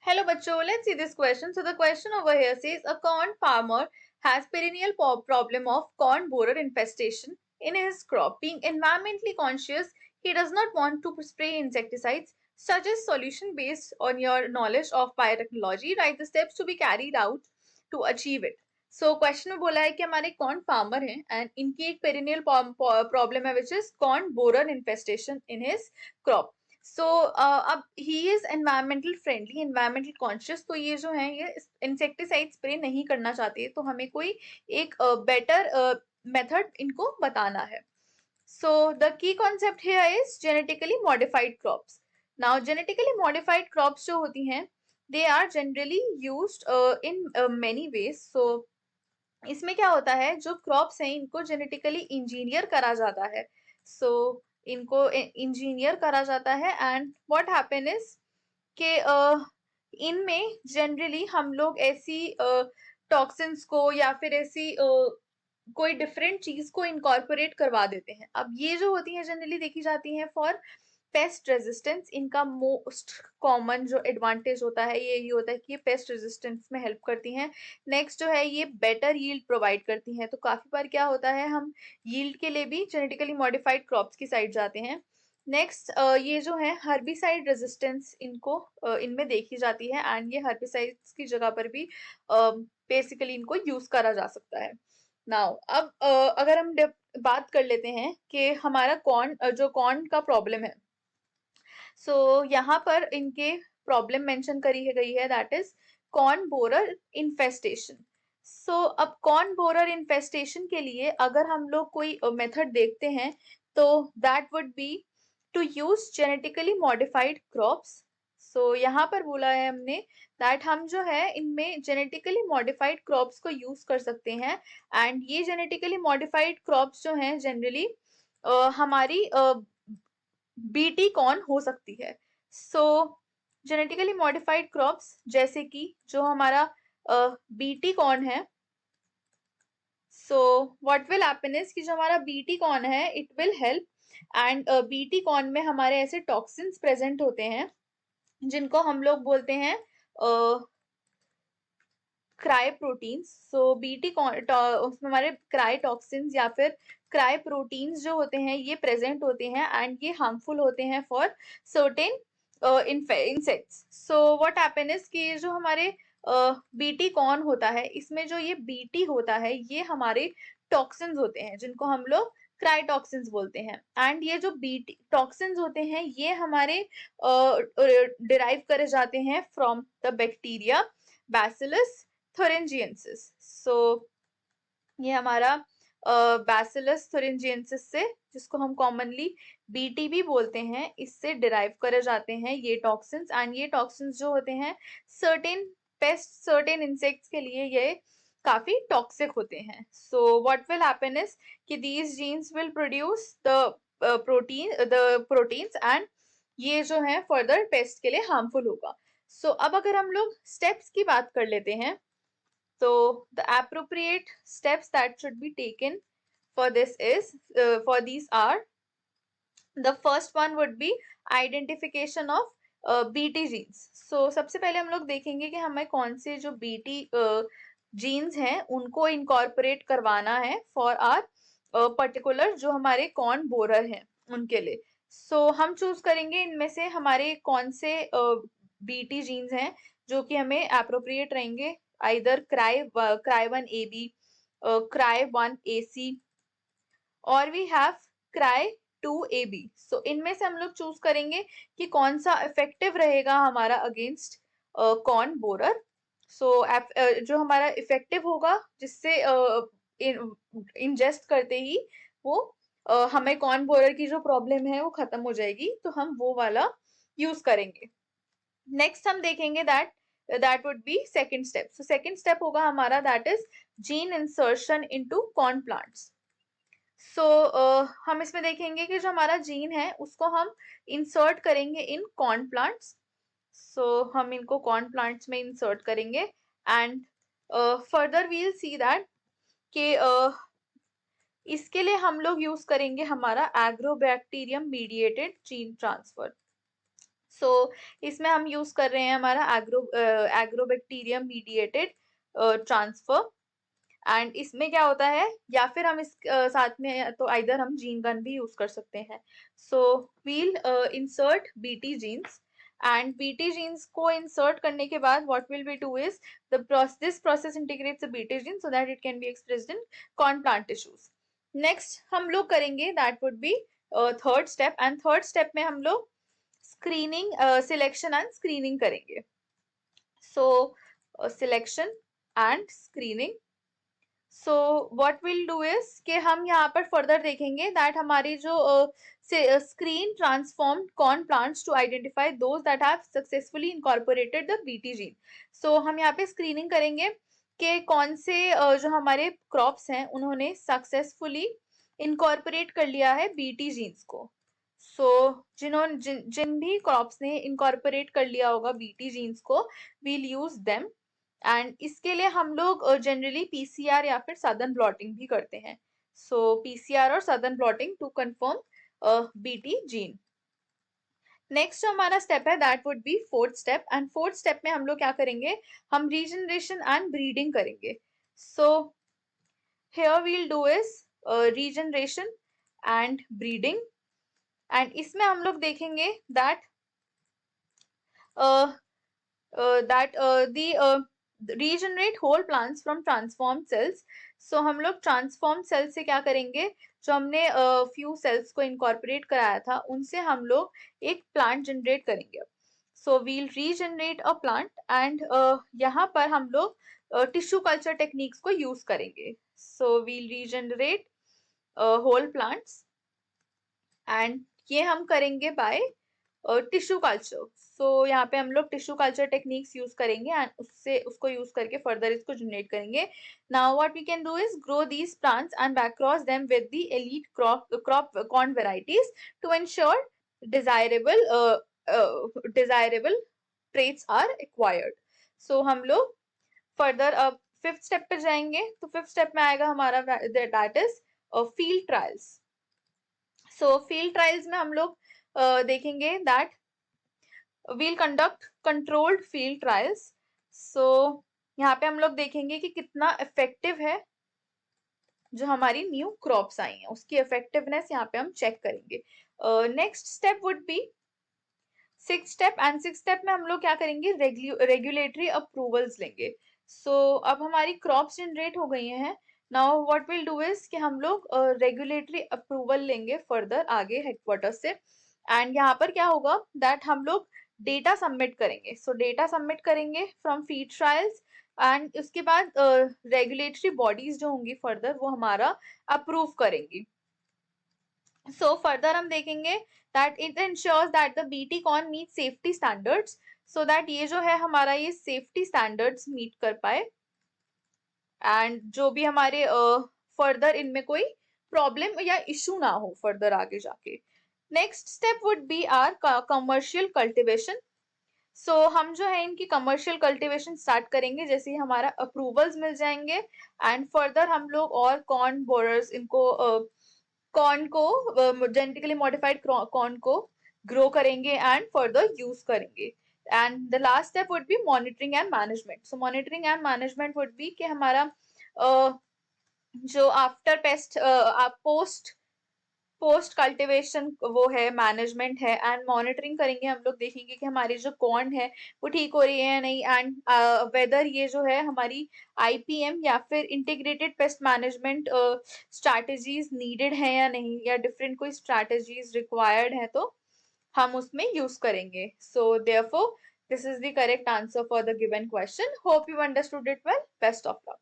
Hello, bachcho. Let's see this question. So the question over here says a corn farmer has perennial problem of corn borer infestation in his crop. Being environmentally conscious, he does not want to spray insecticides. Suggest solution based on your knowledge of biotechnology. Write the steps to be carried out to achieve it. So question में बोला है कि हमारे corn farmer हैं and इनकी एक perennial problem है which is corn borer infestation in his crop. So अब he is environmental friendly, environmental conscious, तो ये जो है ये इंसेक्टिसाइड स्प्रे नहीं करना चाहते, तो हमें कोई एक बेटर मेथड इनको बताना है. So the key concept here is genetically modified crops. Now genetically modified crops जो होती हैं they are generally used in many ways. So इसमें क्या होता है, जो क्रॉप्स हैं इनको जेनेटिकली इंजीनियर करा जाता है. सो इनको इंजीनियर करा जाता है एंड व्हाट हैपन इज कि इनमें जनरली हम लोग ऐसी टॉक्सिन्स को या फिर ऐसी कोई डिफरेंट चीज को इनकॉर्पोरेट करवा देते हैं. अब ये जो होती है जनरली देखी जाती हैं फॉर पेस्ट रेजिस्टेंस. इनका मोस्ट कॉमन जो एडवांटेज होता है ये होता है कि ये पेस्ट रेजिस्टेंस में हेल्प करती हैं. नेक्स्ट जो है ये बेटर यील्ड प्रोवाइड करती हैं. तो काफी बार क्या होता है हम यील्ड के लिए भी जेनेटिकली मॉडिफाइड क्रॉप्स की साइड जाते हैं. नेक्स्ट ये जो है हर्बिसाइड रेजिस्टेंस इनको इनमें देखी जाती है एंड ये हर्बिसाइड्स की जगह पर भी बेसिकली इनको यूज करा जा सकता है. नाउ अब अगर हम बात कर लेते हैं कि हमारा जो कॉर्न का प्रॉब्लम है. सो यहाँ पर इनके प्रॉब्लम मेंशन करी है गई है that is corn borer infestation. So अब कॉर्न बोरर इन्फेस्टेशन के लिए अगर हम लोग कोई मेथड देखते हैं तो that would be to use genetically modified crops. So यहाँ पर बोला है हमने दैट हम जो है इनमें जेनेटिकली मॉडिफाइड क्रॉप्स को यूज कर सकते हैं एंड ये जेनेटिकली मॉडिफाइड क्रॉप्स जो हैं जनरली हमारी बीटी कॉर्न हो सकती है. सो जेनेटिकली मॉडिफाइड क्रॉप्स जैसे कि जो हमारा बीटी कॉर्न है. सो व्हाट विल हैपन इज कि जो हमारा बीटी कॉर्न है it will help and BT corn में हमारे ऐसे टॉक्सिन्स प्रेजेंट होते हैं जिनको हम लोग बोलते हैं क्राई प्रोटीन्स. सो बीटी उसमें हमारे क्राई टॉक्सिन्स या फिर क्राई प्रोटीन्स जो होते हैं ये प्रेजेंट होते हैं एंड ये हार्मफुल होते हैं for certain insects. So what happen is कि जो हमारे बीटी कॉर्न होता है इसमें जो ये बीटी होता है ये हमारे टॉक्सिन्स होते हैं जिनको हम लोग क्राइटॉक्सिन्स बोलते हैं एंड ये जो बीटी टॉक्सिन्स होते हैं ये हमारे डिराइव करे जाते हैं from the bacteria bacillus thuringiensis. सो ये हमारा बैसिलस thuringiensis से, जिसको हम कॉमनली बीटी भी बोलते हैं, इससे डिराइव करे जाते हैं ये टॉक्सिन्स एंड ये टॉक्सिन्स जो होते हैं सर्टेन पेस्ट सर्टेन इंसेक्ट्स के लिए ये काफी टॉक्सिक होते हैं. So what will happen is कि these genes will produce the proteins and ये जो है फर्दर पेस्ट के लिए हार्मफुल होगा. सो अब अगर हम लोग स्टेप्स की बात कर लेते हैं तो the appropriate steps that should be taken for this is for these are the first one would be identification of BT genes. So सबसे पहले हम लोग देखेंगे कि हमें कौन से जो BT genes हैं उनको incorporate करवाना है for our particular जो हमारे कॉर्न बोरर हैं उनके लिए. So हम चूज करेंगे इनमें से हमारे कौन से BT genes हैं जो कि हमें appropriate रहेंगे. either cry1AB, cry1AC or we have cry2AB. so इनमें से हम लोग चूज करेंगे कि कौन सा इफेक्टिव रहेगा हमारा अगेंस्ट कॉर्न बोरर. सो जो हमारा इफेक्टिव होगा जिससे इंजेस्ट करते ही वो हमें कॉर्न बोरर की जो प्रॉब्लम है वो खत्म हो जाएगी, तो हम वो वाला यूज करेंगे. नेक्स्ट हम देखेंगे that would be second step. So second step होगा हमारा that is gene insertion into corn plants. So हम इसमें देखेंगे कि जो हमारा जीन है उसको हम इंसर्ट करेंगे इन कॉर्न प्लांट्स. सो हम इनको कॉर्न प्लांट्स में इंसर्ट करेंगे and further we'll see that कि इसके लिए हम लोग यूज करेंगे हमारा agrobacterium mediated gene transfer. So इसमें हम यूज कर रहे हैं हमारा एग्रोबैक्टीरियम मीडिएटेड ट्रांसफर। एंड इसमें क्या होता है, या फिर हम इस साथ में तो आइदर हम जीन गन भी यूज कर सकते हैं। So we'll insert BT genes, and BT genes को इंसर्ट करने के बाद what will we do is this process integrates the BT gene so that it can be expressed in corn plant tissues. Next हम लोग करेंगे that would be third step, and third step में हम लोग screening, selection and screening करेंगे। So selection and screening. So what will do is कि हम यहाँ पर फर्दर देखेंगे दैट हमारी जो screen transformed corn plants to identify those that have successfully incorporated the BT gene. So हम यहाँ पे स्क्रीनिंग करेंगे कि कौन से जो हमारे क्रॉप्स हैं उन्होंने सक्सेसफुली इनकॉर्पोरेट कर लिया है बीटी जीन्स को। सो जिन भी क्रॉप्स ने इनकॉर्पोरेट कर लिया होगा बीटी जीन्स को, वील यूज देम। एंड इसके लिए हम लोग जनरली पीसीआर या फिर सदर्न ब्लॉटिंग भी करते हैं। सो पीसीआर और southern blotting to confirm BT gene. Next जो हमारा स्टेप है that would be fourth step, and fourth step में हम लोग क्या करेंगे, हम रीजनरेशन एंड ब्रीडिंग करेंगे। So here we'll do is regeneration and breeding, and इसमें हम लोग देखेंगे that regenerate whole plants from transform cells. So हम लोग ट्रांसफॉर्म सेल्स से क्या करेंगे, जो हमने फ्यू सेल्स को इनकॉर्पोरेट कराया था उनसे हम लोग एक प्लांट जनरेट करेंगे। So we'll regenerate a plant, and यहाँ पर हम लोग टिश्यू कल्चर टेक्निक्स को यूज करेंगे। So we'll regenerate whole plants, and ये हम करेंगे बाय टिश्यू कल्चर। सो यहाँ पे हम लोग टिश्यू कल्चर टेक्निक्स यूज करेंगे एंड उससे उसको यूज करके फर्दर इसको जनरेट करेंगे। Now what we can do is grow these plants and backcross them with the elite crop corn varieties to ensure desirable desirable traits are acquired. So हम लोग further अब fifth step पे जाएंगे। तो fifth step में आएगा हमारा that is field trials. So field trials में हम लोग देखेंगे that we'll conduct controlled field trials. So यहाँ पे हम लोग देखेंगे कि कितना इफेक्टिव है जो हमारी न्यू क्रॉप्स आई हैं, उसकी इफेक्टिवनेस यहाँ पे हम चेक करेंगे। Next step would B six step, and six step में हम लोग क्या करेंगे, रेगुलेटरी अप्रूवल्स लेंगे। सो अब हमारी क्रॉप्स जनरेट हो गई हैं। Now what will do is कि हम लोग रेगुलेटरी अप्रूवल लेंगे फर्दर आगे हेडक्वार्टर से, एंड यहाँ पर क्या होगा दैट हम लोग डेटा सबमिट करेंगे। सो डेटा सबमिट करेंगे फ्रॉम फीड ट्रायल्स, एंड उसके बाद रेगुलेटरी बॉडीज जो होंगी फर्दर वो हमारा अप्रूव करेंगी। सो फर्दर हम देखेंगे that it ensures that the BT corn meet safety standards, so that ये जो है हमारा ये सेफ्टी स्टैंडर्ड्स मीट कर पाए, एंड जो भी हमारे फर्दर इनमें कोई प्रॉब्लम या इशू ना हो फर्दर आगे जाके। Next step would be our commercial cultivation. So हम जो है इनकी कमर्शियल कल्टिवेशन स्टार्ट करेंगे जैसे ही हमारा अप्रूवल्स मिल जाएंगे, एंड फर्दर हम लोग और कॉर्न बोरर्स इनको कॉर्न को जेनेटिकली मॉडिफाइड कॉर्न को ग्रो करेंगे एंड फर्दर यूज करेंगे। And the last step would B monitoring and management. So monitoring and management would be कि हमारा जो after paste post post cultivation वो है, मैनेजमेंट है, एंड मॉनिटरिंग करेंगे। हम लोग देखेंगे कि हमारी जो कॉर्न है वो ठीक हो रही है या नहीं, एंड वेदर ये जो है हमारी आईपीएम या फिर integrated pest management strategies needed है या नहीं, या डिफरेंट कोई स्ट्रैटेजीज रिक्वायर्ड है तो हम उसमें यूज करेंगे। So therefore this is the correct answer for the given question. Hope you understood it well. Best of luck.